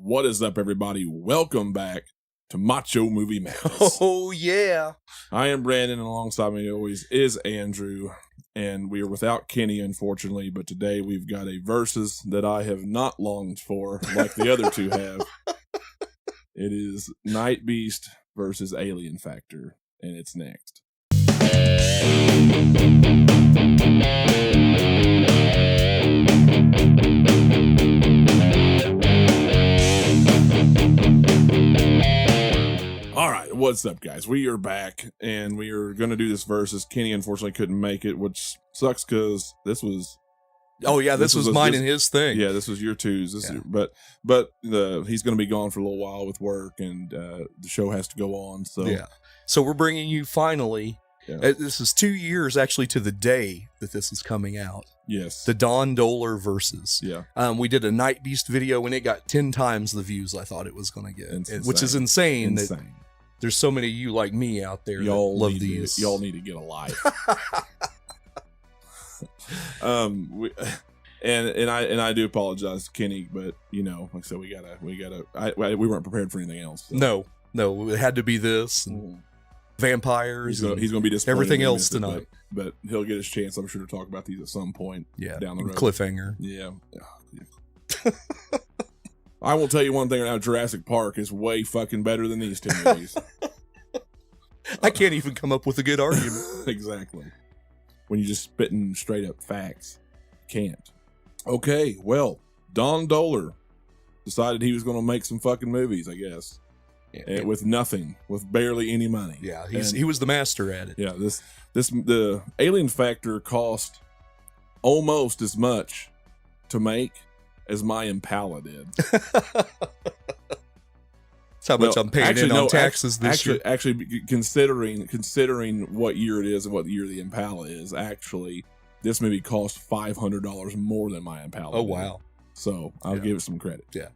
What is up, everybody? Welcome back to Macho Movie Madness. Oh, yeah. I am Brandon, and alongside me always is Andrew, and we are without Kenny, unfortunately, but today we've got a versus that I have not longed for like the other two have. It is Nightbeast versus Alien Factor, and it's next. All right, what's up, guys? We are back, and we are going to do this versus. Kenny unfortunately couldn't make it, which sucks because this was. Oh yeah, this was mine and his thing. Yeah, this was your twos. But he's going to be gone for a little while with work, and the show has to go on. So yeah, so we're bringing you finally. Yeah. This is 2 years actually to the day that this is coming out. Yes, the Don Dohlers versus. Yeah, we did a Nightbeast video and it got 10 times the views I thought it was going to get, which is insane. That there's so many of you like me out there y'all that love these. Y'all need to get a life. I do apologize to Kenny, but you know, like I said, we weren't prepared for anything else. So. No, it had to be this and vampires. He's gonna be disappointed. Everything else tonight, but he'll get his chance, I'm sure, to talk about these at some point. Yeah, down the road. Cliffhanger. Yeah. I will tell you one thing right now: Jurassic Park is way fucking better than these two movies. I can't even come up with a good argument. Exactly. When you just spitting straight up facts, can't. Okay, well, Don Dohlers decided he was going to make some fucking movies, I guess, with nothing, with barely any money. Yeah, he was the master at it. Yeah, the Alien Factor cost almost as much to make as my Impala did. That's how much I'm paying on taxes this year. Actually, considering what year it is and what year the Impala is, actually, this movie cost $500 more than my Impala. Oh, wow. So I'll give it some credit. Yeah.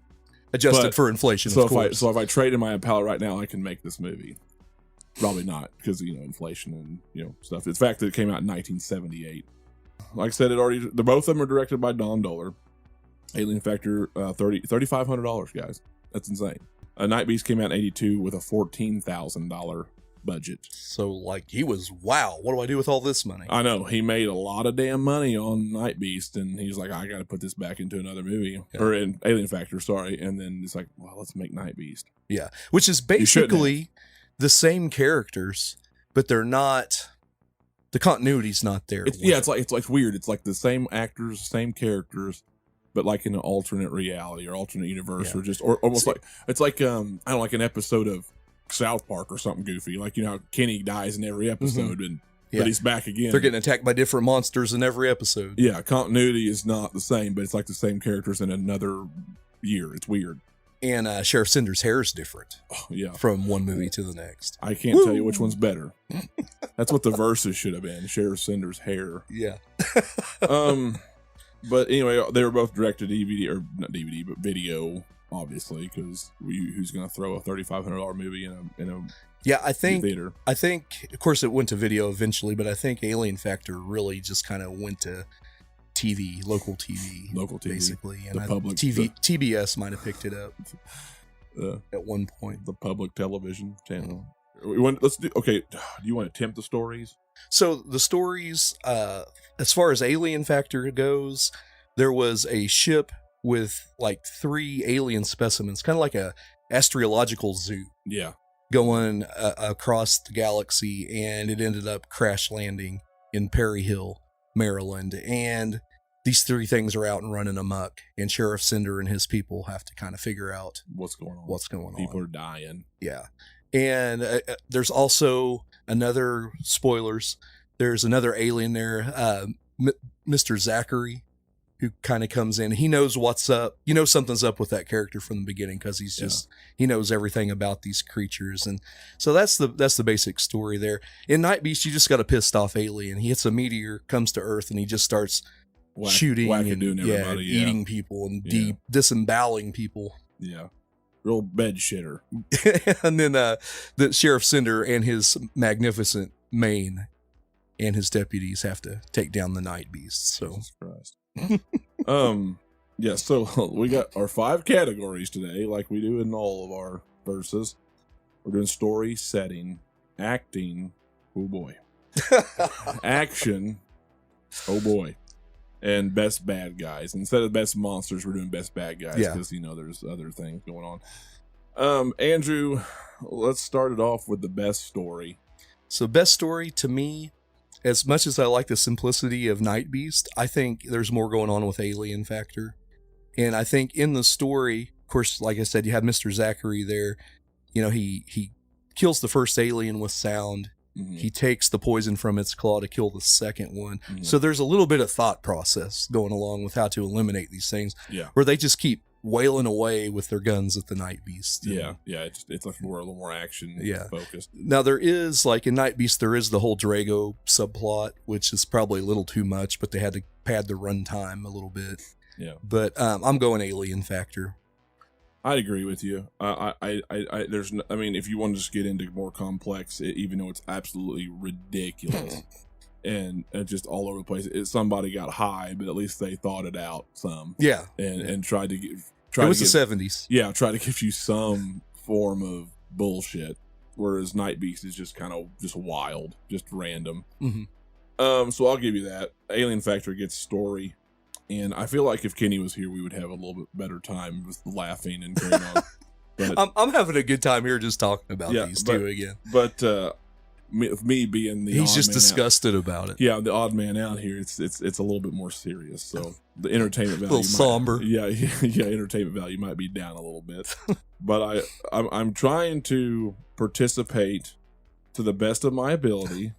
Adjusted for inflation, so of course. If I trade in my Impala right now, I can make this movie. Probably not, because, inflation and, stuff. The fact that it came out in 1978. Like I said, both of them are directed by Don Dohlers. Alien Factor, $3,500, guys. That's insane. Nightbeast came out in 82 with a $14,000 budget. So, he was, wow, what do I do with all this money? I know. He made a lot of damn money on Nightbeast, and he's like, I got to put this back into another movie. Yeah. Or in Alien Factor, sorry. And then it's like, well, let's make Nightbeast. Yeah. Which is basically the same characters, but they're not, the continuity's not there. It's like weird. It's like the same actors, same characters, but like in an alternate reality or alternate universe, or almost like it's like I don't know, like an episode of South Park or something goofy. Like how Kenny dies in every episode, but he's back again. They're getting attacked by different monsters in every episode. Yeah, continuity is not the same, but it's like the same characters in another year. It's weird. And Sheriff Cinder's hair is different. Oh, yeah, from one movie to the next. I can't tell you which one's better. That's what the verses should have been. Sheriff Cinder's hair. Yeah. But anyway, they were both directed DVD, or not DVD, but video, obviously, because who's going to throw a $3,500 movie in a I think theater? I think, of course, it went to video eventually, but I think Alien Factor really just kind of went to TV, local TV, basically, and TBS might have picked it up at one point. The public television channel. Let's do. Okay, do you want to attempt the stories? So the stories, as far as Alien Factor goes, there was a ship with 3 alien specimens, kind of like a astrological zoo. Yeah. Going across the galaxy, and it ended up crash landing in Perry Hill, Maryland. And these 3 things are out and running amok, and Sheriff Cinder and his people have to kind of figure out what's going on. People are dying. Yeah. And there's also another, spoilers, there's another alien there, Mr. Zachary, who kind of comes in. He knows what's up. Something's up with that character from the beginning, because he's he knows everything about these creatures. And so that's the basic story there. In Nightbeast, you just got a pissed off alien. He hits a meteor, comes to Earth, and he just starts shooting and eating people and disemboweling people. Yeah. Real bed shitter. And then the Sheriff Cinder and his magnificent mane and his deputies have to take down the Nightbeast. So Jesus Christ. Yeah, so we got our 5 categories today, like we do in all of our verses. We're doing story, setting, acting, oh boy, action, oh boy, and best bad guys. Instead of best monsters, we're doing best bad guys because there's other things going on. Andrew, let's start it off with the best story. So best story to me, as much as I like the simplicity of Nightbeast, I think there's more going on with Alien Factor. And I think in the story, of course, like I said, you have Mr. Zachary there. You know, he kills the first alien with sound. Mm-hmm. He takes the poison from its claw to kill the second one. Mm-hmm. So there's a little bit of thought process going along with how to eliminate these things. Yeah. Where they just keep wailing away with their guns at the Nightbeast. Yeah. It's like a little more action focused. Now there is, like in Nightbeast, there is the whole Drago subplot, which is probably a little too much, but they had to pad the runtime a little bit. Yeah. But I'm going Alien Factor. I'd agree with you. There's no, I mean, if you want to just get into more complex, even though it's absolutely ridiculous and just all over the place, somebody got high, but at least they thought it out some. Yeah. And tried to get. It was the 70s. Yeah, try to give you some form of bullshit, whereas Nightbeast is just kind of just wild, just random. Mm-hmm. So I'll give you that. Alien Factor gets story. And I feel like if Kenny was here, we would have a little bit better time with laughing and carrying on. But, I'm having a good time here just talking about these two again. But me being the he's odd just man disgusted about it. Yeah, the odd man out here. It's a little bit more serious. So the entertainment value, a little somber. Yeah. Entertainment value might be down a little bit. But I'm trying to participate to the best of my ability.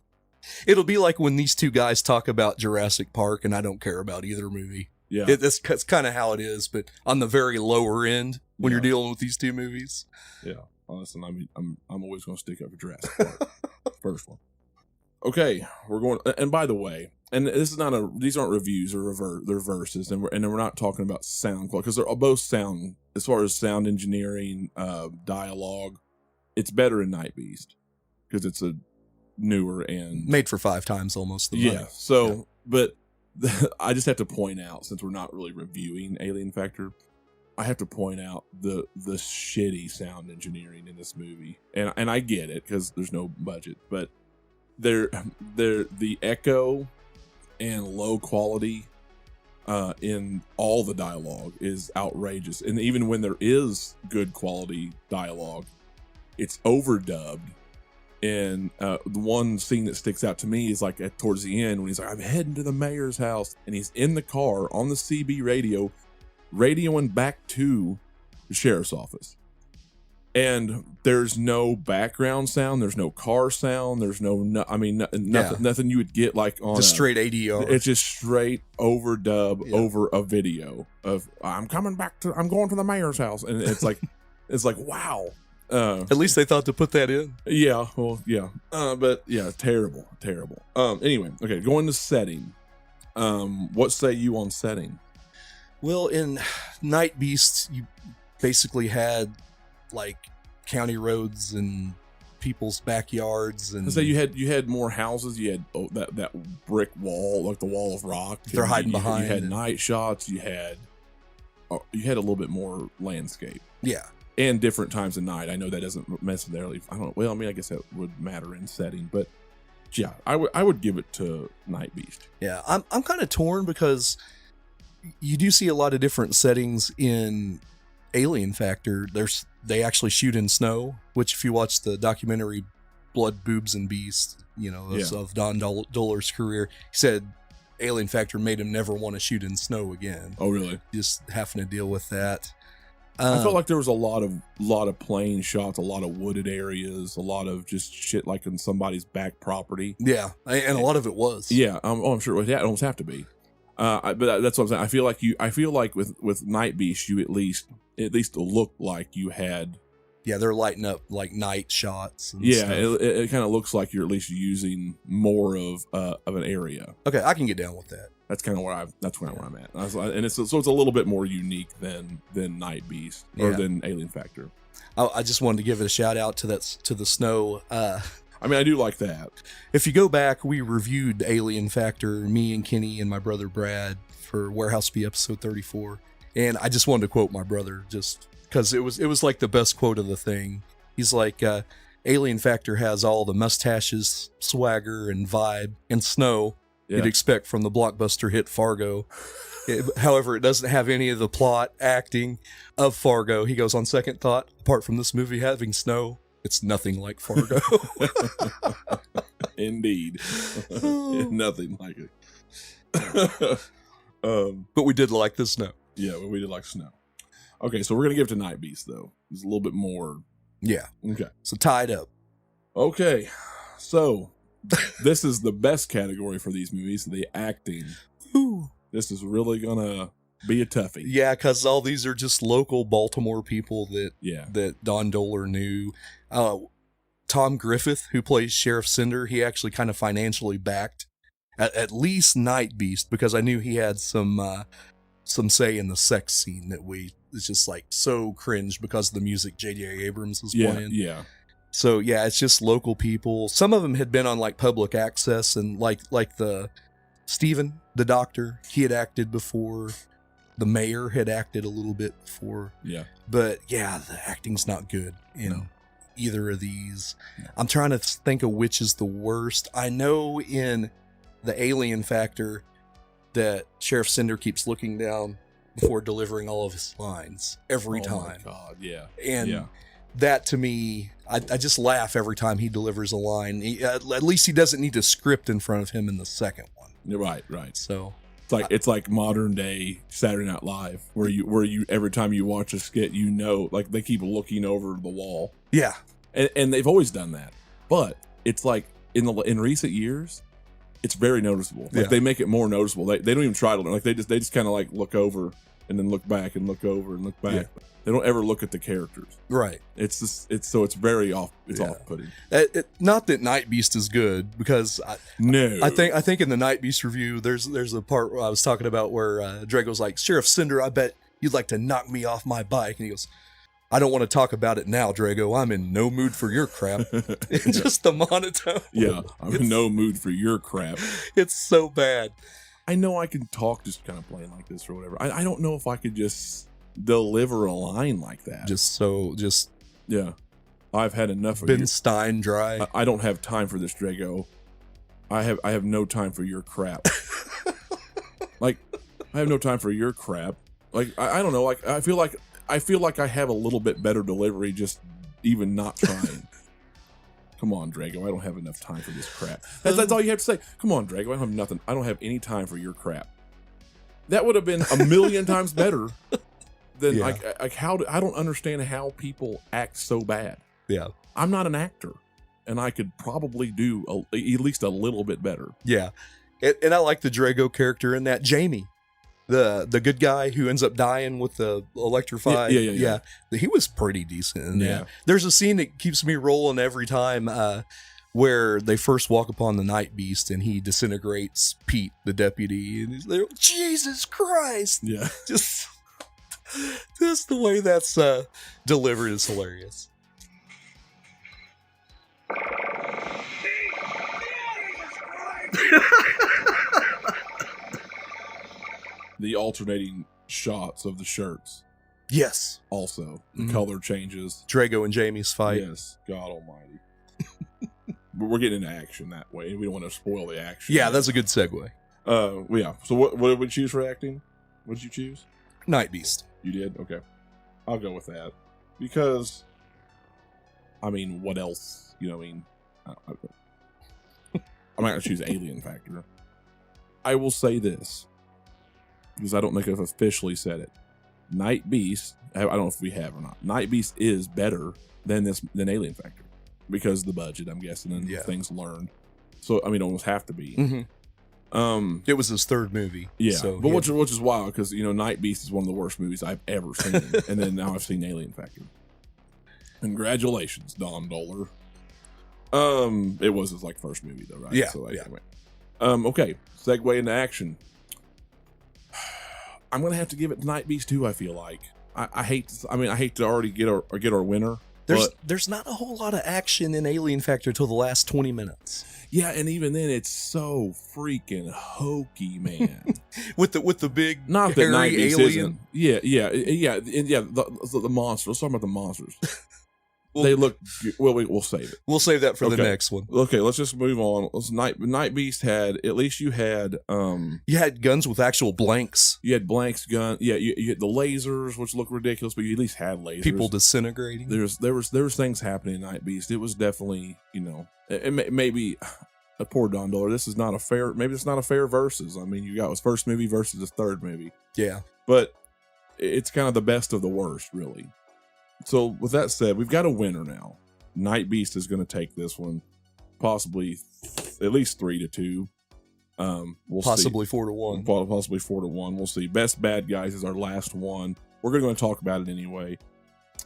It'll be like when these two guys talk about Jurassic Park and I don't care about either movie. Yeah. That's kind of how it is, but on the very lower end when you're dealing with these two movies. Yeah. Listen, I'm always going to stick up for Jurassic Park. First one. Okay, we're going, and by the way, and this is these aren't reviews or they're verses, and we're not talking about sound quality, because they're both sound, as far as sound engineering, dialogue, it's better in Nightbeast because it's a newer and made for 5 times almost the money. Yeah. So, but I just have to point out, since we're not really reviewing Alien Factor, I have to point out the shitty sound engineering in this movie, and I get it because there's no budget, but the echo and low quality in all the dialogue is outrageous, and even when there is good quality dialogue, it's overdubbed. And the one scene that sticks out to me is like towards the end when he's like, I'm heading to the mayor's house, and he's in the car on the CB radio, radioing back to the sheriff's office. And there's no background sound, there's no car sound, there's nothing you would get like on just straight ADR. It's just straight overdub over a video of I'm going to the mayor's house, and it's like wow. At least they thought to put that in. Yeah, well, yeah. But yeah, terrible. Anyway, okay, going to setting. What say you on setting? Well, in Nightbeast, you basically had like county roads and people's backyards, and so you had more houses. You had that brick wall, like the wall of rock. They're hiding behind. You had night shots. You had a little bit more landscape. Yeah. And different times of night. I know that doesn't necessarily. I don't know. Well, I mean, I guess that would matter in setting, but yeah, I would give it to Nightbeast. Yeah, I'm kind of torn because you do see a lot of different settings in Alien Factor. They actually shoot in snow, which if you watch the documentary Blood, Boobs, and Beasts, of Don Dohlers' career, he said Alien Factor made him never want to shoot in snow again. Oh, really? Just having to deal with that. I felt like there was a lot of plane shots, a lot of wooded areas, a lot of just shit like in somebody's back property. Yeah, and a lot of it was. Yeah, I'm sure it almost have to be. But that's what I'm saying. I feel like with Nightbeast, you at least look like you had. Yeah, they're lighting up like night shots. And yeah, stuff. It kind of looks like you're at least using more of an area. Okay, I can get down with that. That's kind of where I'm at. And it's a little bit more unique than Nightbeast or than Alien Factor. I just wanted to give it a shout out to the snow. I mean, I do like that. If you go back, we reviewed Alien Factor, me and Kenny and my brother Brad, for Warehouse B episode 34. And I just wanted to quote my brother just because it was like the best quote of the thing. He's like, Alien Factor has all the mustaches, swagger, and vibe and snow you'd expect from the blockbuster hit Fargo. However, it doesn't have any of the plot, acting of Fargo. He goes, on second thought, apart from this movie having snow, it's nothing like Fargo. Indeed. Nothing like it. But we did like the snow. Yeah, we did like snow. Okay, so we're going to give it to Nightbeast, though. It's a little bit more... Yeah. Okay. So tied up. Okay, so this is the best category for these movies, the acting. Ooh. This is really going to be a toughie. Yeah, because all these are just local Baltimore people that Don Dohler knew. Tom Griffith, who plays Sheriff Cinder, he actually kind of financially backed at least Nightbeast, because I knew he had some say in the sex scene that it's just like so cringe because of the music J.J. Abrams was playing. Yeah. So yeah, it's just local people. Some of them had been on like public access, and like the Steven, the doctor, he had acted before. The mayor had acted a little bit before. Yeah. But yeah, the acting's not good in either of these. No. I'm trying to think of which is the worst. I know in the Alien Factor that Sheriff Cinder keeps looking down before delivering all of his lines every time. Oh my God, yeah. And that to me, I just laugh every time he delivers a line. At least he doesn't need a script in front of him in the second one. Right. So it's like modern day Saturday Night Live, where you every time you watch a skit, like they keep looking over the wall. Yeah, and they've always done that, but it's like in recent years, it's very noticeable. Like they make it more noticeable. They don't even try to learn. Like they just kind of like look over and then look back and look over and look back. Yeah. They don't ever look at the characters. Right. It's very off. It's off-putting. Not that Nightbeast is good, because I think in the Nightbeast review there's a part where I was talking about where Drago's like, Sheriff Cinder, I bet you'd like to knock me off my bike, and he goes, I don't want to talk about it now, Drago. I'm in no mood for your crap. Just the monotone. Yeah, I'm in no mood for your crap. It's so bad. I know I can talk just kind of plain like this or whatever. I don't know if I could just deliver a line like that. Yeah. I've had enough of Ben Stein dry. I don't have time for this, Drago. I have no time for your crap. Like, I have no time for your crap. Like, I don't know. Like, I feel like I have a little bit better delivery just even not trying. Come on, Drago. I don't have enough time for this crap. That's all you have to say. Come on, Drago. I don't have nothing. I don't have any time for your crap. That would have been a million times better than like how I don't understand how people act so bad. Yeah. I'm not an actor, and I could probably do at least a little bit better. Yeah. And I like the Drago character in that. Jamie, the good guy who ends up dying with the electrified. Yeah. He was pretty decent in that. Yeah. There's a scene that keeps me rolling every time where they first walk upon the Nightbeast and he disintegrates Pete, the deputy, and he's like, Jesus Christ. Yeah. Just the way that's delivered is hilarious. The alternating shots of the shirts. Yes. Also, the color changes. Drago and Jamie's fight. Yes. God almighty. We're getting into action that way. We don't want to spoil the action. Yeah, that's a good segue. Yeah. So what did we choose for acting? What did you choose? Nightbeast. You did? Okay. I'll go with that. Because, I mean, what else? You know, I mean, I'm not going to choose Alien Factor. I will say this, because I don't think I've officially said it. Nightbeast, I don't know if we have or not. Nightbeast is better than Alien Factor, because of the budget, I'm guessing, and things learned. So, I mean, it almost have to be. Mm-hmm. It was his third movie. Yeah, so but which is wild, because, you know, Nightbeast is one of the worst movies I've ever seen. And then now I've seen Alien Factor. Congratulations, Don Dohler. It was his, like, first movie, though, right? Yeah. So, anyway. Okay, segue into action. I'm gonna have to give it to Nightbeast too. I feel like I hate to already get our winner, There's not a whole lot of action in Alien Factor till the last 20 minutes. Yeah, and even then, it's so freaking hokey, man. with the big Not that hairy Nightbeast alien. isn't. Yeah. The monsters. Let's talk about the monsters. Well, they look. Well, we'll save it. We'll save that for the Okay. next one. Okay, let's just move on. Nightbeast had, at least you had You had guns with actual blanks. you had blanks gun. Yeah, you had the lasers, which look ridiculous, but you at least had lasers. People disintegrating. There was things happening in Nightbeast. It was definitely, maybe a poor Don Dohler. This is not a fair. Maybe it's not a fair versus. I mean, you got his first movie versus his third movie, Yeah. but it's kind of the best of the worst, really. So with that said, we've got a winner now. Nightbeast is going to take this one, possibly at least 3-2. We'll Possibly see. 4-1. Possibly 4-1. We'll see. Best Bad Guys is our last one. We're going to talk about it anyway.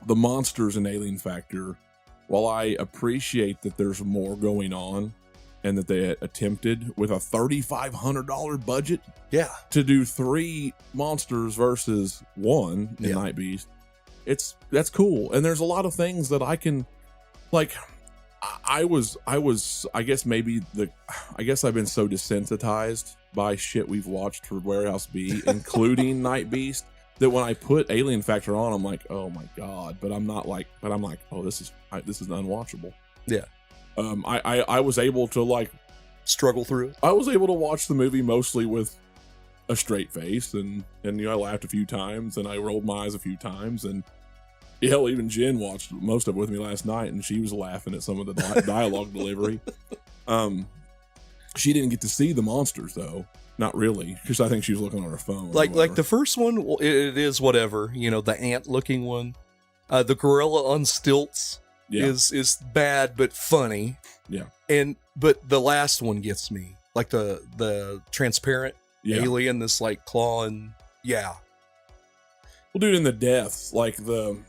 The monsters in Alien Factor, while I appreciate that there's more going on and that they attempted with a $3,500 budget Yeah. to do 3 monsters versus 1 in Yeah. Nightbeast, that's cool. And there's a lot of things that I can, like, I guess I've been so desensitized by shit we've watched for Warehouse B, including Nightbeast, that when I put Alien Factor on, I'm like, oh my god. But I'm like, oh, this is unwatchable. Yeah. I was able to, like, Struggle through it. I was able to watch the movie mostly with a straight face, and I laughed a few times, and I rolled my eyes a few times, and hell, even Jen watched most of it with me last night, and she was laughing at some of the dialogue delivery. She didn't get to see the monsters though, not really, because I think she was looking on her phone. Like the first one, it is whatever. The ant-looking one, the gorilla on stilts is bad but funny. Yeah. But the last one gets me, like the transparent alien, this like claw, and Well, dude, in the deaths, like the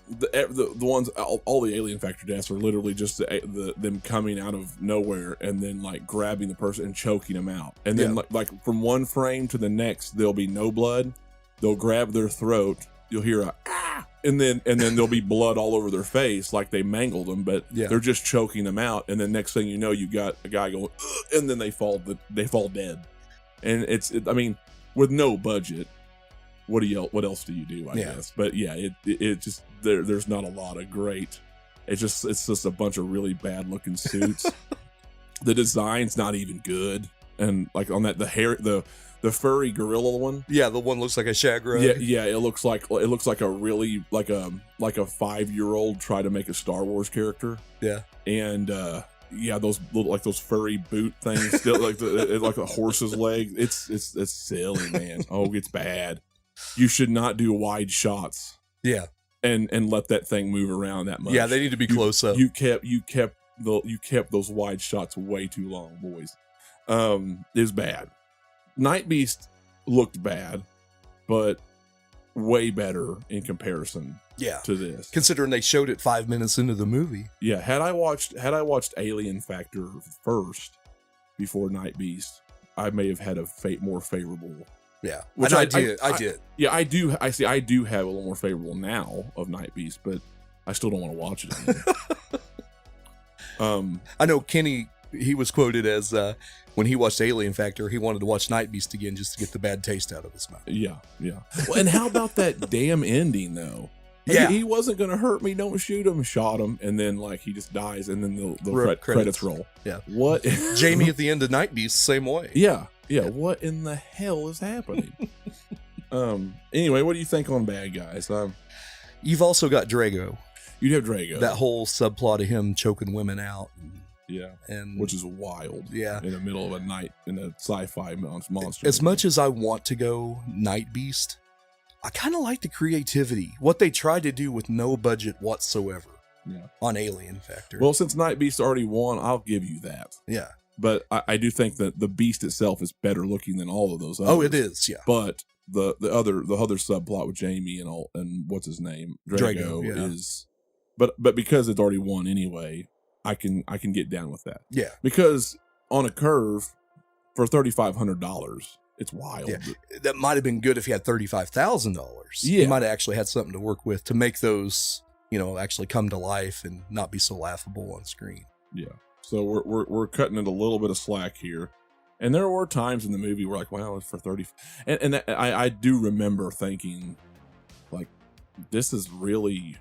ones, all the Alien Factor deaths are literally just them coming out of nowhere and then like grabbing the person and choking them out, and then like from one frame to the next, there'll be no blood. They'll grab their throat. You'll hear a ah, and then there'll be blood all over their face, like they mangled them, but they're just choking them out. And then next thing you know, you got a guy going, ugh, and then they fall dead. And I mean, with no budget, what else do you do? I guess, but it just there's not a lot of great. It's just a bunch of really bad looking suits. The design's not even good, and like on that the furry gorilla one. Yeah, the one looks like a shagrat. Yeah. It looks like a really like a 5-year-old try to make a Star Wars character. Yeah, and those little, like those furry boot things, still like like a horse's leg. It's silly, man. Oh, it's bad. You should not do wide shots. Yeah, and let that thing move around that much. Yeah, they need to be close up. You kept those wide shots way too long, boys. It was bad. Nightbeast looked bad, but way better in comparison. To this, considering they showed it 5 minutes into the movie. Yeah, had I watched Alien Factor first before Nightbeast, I may have had a more favorable. Yeah, which I did. Yeah, I do. I have a little more favorable now of Nightbeast, but I still don't want to watch it again. I know Kenny. He was quoted as when he watched Alien Factor, he wanted to watch Nightbeast again just to get the bad taste out of his mouth. Yeah. Well, and how about that damn ending though? Like, he wasn't going to hurt me. Don't shoot him. Shot him, and then like he just dies, and then the credits roll. Yeah. What? Jamie at the end of Nightbeast, same way. Yeah. What in the hell is happening? Anyway, what do you think on Bad Guys? You've also got Drago. You'd have Drago. That whole subplot of him choking women out. And which is wild. Yeah. In the middle of a night in a sci-fi monster. As much as I want to go Nightbeast, I kind of like the creativity. What they tried to do with no budget whatsoever. Yeah. On Alien Factor. Well, since Nightbeast already won, I'll give you that. Yeah. But I do think that the beast itself is better looking than all of those others. Oh, it is, yeah. But the other subplot with Jamie and what's his name? Drago is but because it's already won anyway, I can get down with that. Yeah. Because on a curve for $3,500, it's wild. Yeah. That might have been good if you had $35,000. Yeah. You might have actually had something to work with to make those, actually come to life and not be so laughable on screen. Yeah. So we're cutting it a little bit of slack here. And there were times in the movie where like, wow, it's for 30. And I do remember thinking like, this is really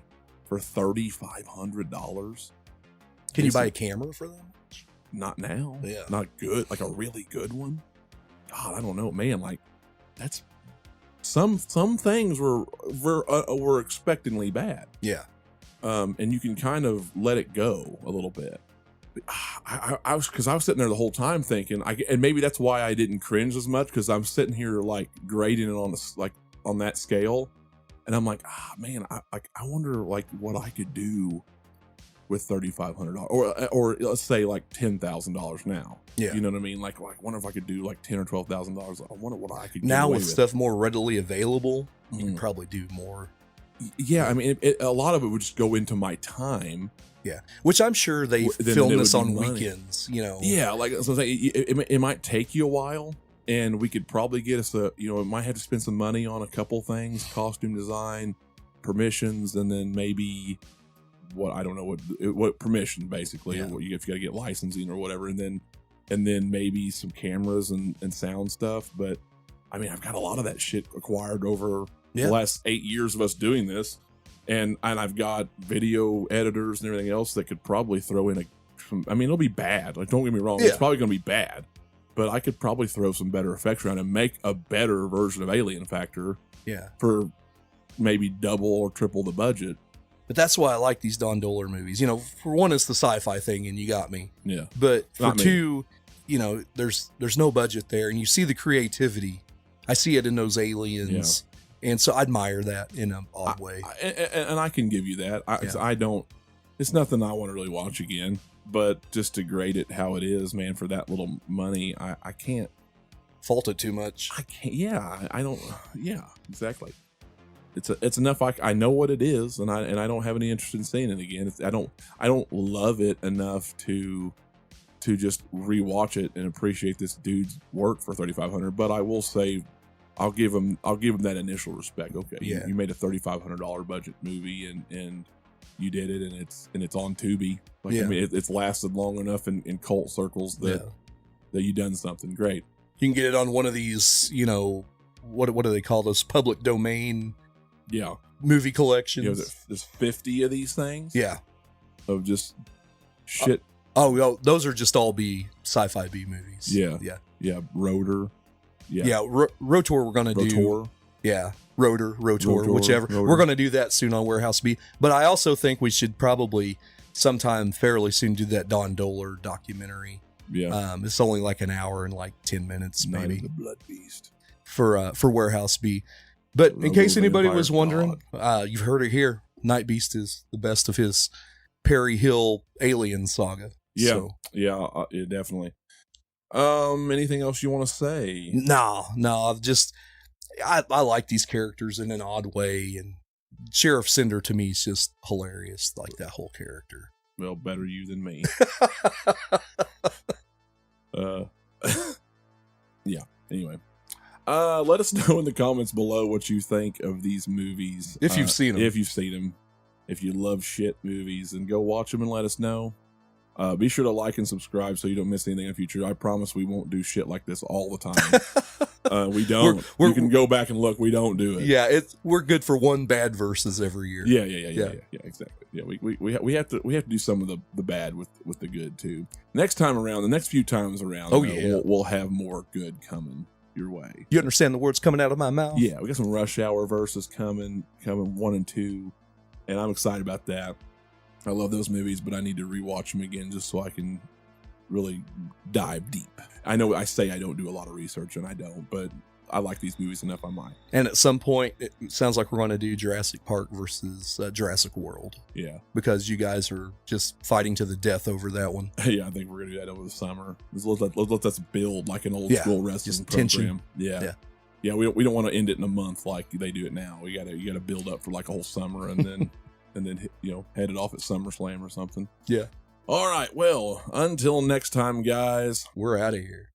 for $3,500. Can you buy a camera for that? Not now. Yeah. Not good. Like a really good one. God, I don't know, man. Like that's some things were expectantly bad. Yeah. And you can kind of let it go a little bit. I was sitting there the whole time thinking, and maybe that's why I didn't cringe as much, because I'm sitting here like grading it on that scale, and I'm like, man, I wonder like what I could do with $3,500, or let's say like $10,000 now. Yeah, you know what I mean. Like, I wonder if I could do like $10,000 or $12,000. I wonder what I could get now away with stuff more readily available. You can probably do more. Yeah, I mean, a lot of it would just go into my time. Yeah, which I'm sure they film this on weekends. Yeah, like so it might take you a while, and we could probably get us it might have to spend some money on a couple things, costume design, permissions, and then maybe I don't know what permission basically. Yeah. If you got to get licensing or whatever, and then maybe some cameras and sound stuff. But I mean, I've got a lot of that shit acquired over the last 8 years of us doing this. And I've got video editors and everything else that could probably throw in it'll be bad. Like, don't get me wrong. Yeah. It's probably going to be bad, but I could probably throw some better effects around and make a better version of Alien Factor. Yeah. For maybe double or triple the budget. But that's why I like these Don Dohler movies. For one, it's the sci-fi thing, and you got me. Yeah. But for two, there's no budget there, and you see the creativity. I see it in those aliens. Yeah. And so I admire that in an odd way. And I can give you that. I don't, it's nothing I want to really watch again, but just to grade it how it is, man, for that little money, I can't fault it too much. I can't. Yeah. I don't. Yeah, exactly. It's enough. I know what it is, and I don't have any interest in seeing it again. I don't love it enough to just rewatch it and appreciate this dude's work for $3,500. But I will say, I'll give him that initial respect. Okay, yeah. You made a $3,500 budget movie, and you did it, and it's on Tubi. Like, I mean, it's lasted long enough in cult circles that you done something great. You can get it on one of these, what do they call those, public domain? Yeah, movie collections. There's 50 of these things. Yeah, of just shit. Those are just all sci-fi B movies. Yeah. Rotor. Rotor we're gonna do. Yeah, Rotor, whichever. Rotor. We're gonna do that soon on Warehouse B. But I also think we should probably sometime fairly soon do that Don Dohler documentary. Yeah, it's only like an hour and like 10 minutes, maybe. The Blood Beast for Warehouse B. But in case anybody was wondering, you've heard it here. Nightbeast is the best of his Perry Hill Alien saga. Yeah, yeah, definitely. Anything else you want to say? No. I like these characters in an odd way, and Sheriff Cinder to me is just hilarious. Like that whole character. Well, better you than me. Yeah. Anyway, let us know in the comments below what you think of these movies. If you've seen them. If you love shit movies, and go watch them and let us know. Be sure to like and subscribe so you don't miss anything in the future. I promise we won't do shit like this all the time. We don't. You can go back and look. We don't do it. Yeah, we're good for one bad versus every year. Yeah, exactly. Yeah, we have to do some of the bad with the good too. Next time around, the next few times around, we'll have more good coming your way. You understand the words coming out of my mouth? Yeah, we got some Rush Hour verses coming 1 and 2, and I'm excited about that. I love those movies, but I need to rewatch them again just so I can really dive deep. I know I say I don't do a lot of research, and I don't, but I like these movies enough I might. And at some point, it sounds like we're going to do Jurassic Park versus Jurassic World. Yeah. Because you guys are just fighting to the death over that one. Yeah, I think we're going to do that over the summer. Let us build like an old school wrestling program. Tension. Yeah. We don't want to end it in a month like they do it now. You got to build up for like a whole summer and then and then head it off at SummerSlam or something. Yeah. All right. Well, until next time, guys. We're out of here.